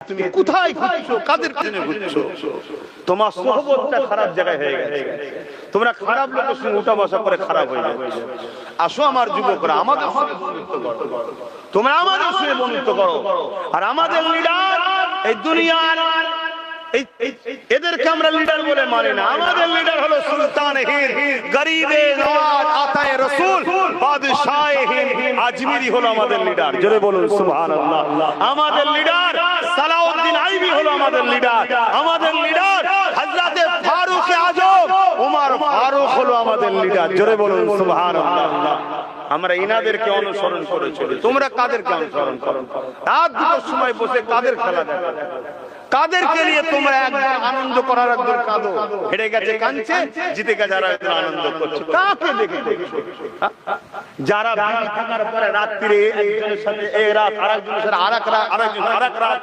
তুমি কোথায় ঘুরছো, কাদের জন্য ঘুরছো? তোমার সোহবতটা খারাপ জায়গায় হয়ে গেছে, তোমরা খারাপ লোকের সঙ্গে উঠা বসা করে খারাপ হয়ে যাচ্ছে। আসো আমার যুবকরা, আমাদের সঙ্গে বন্ধুত্ব করো, তোমরা আমাদের সঙ্গে বন্ধুত্ব করো। আর আমাদের লিডার এই দুনিয়ার এদেরকে আমরা লিডার বলে মানি না। আমাদের লিডার হলো সুলতান হিন্দ, গরিবে নওয়াজ, আতায়ে রাসূল, বাদশাহে হিন্দ আজমিরি হলো আমাদের লিডার। জোরে বলুন সুবহানাল্লাহ। আমাদের লিডার সালাউদ্দিন আইবি হলো আমাদের লিডার। আমাদের লিডার হযরতে ফারুক আজম ওমর ফারুক হলো আমাদের লিডার। জোরে বলুন সুবহানাল্লাহ। আমরা ইনাদেরকে অনুসরণ করে চলি। তোমরা কাদেরকে অনুসরণ করো? রাত দুটোর সময় বসে কাদের খেলা দেখো? কাদেরকে নিয়ে তোমরা একদম আনন্দ করার একদম কাঁদো? হেরে গেছে কাঁদছে, জিতে গেছে যারা আনন্দ করছে, কাকে দেখে? যারা থাকার পরে রাত্রিরে একজনের সাথে এক রাত, আরেকজনের সাথে আরেক রাত, আরেকজন আরেক রাত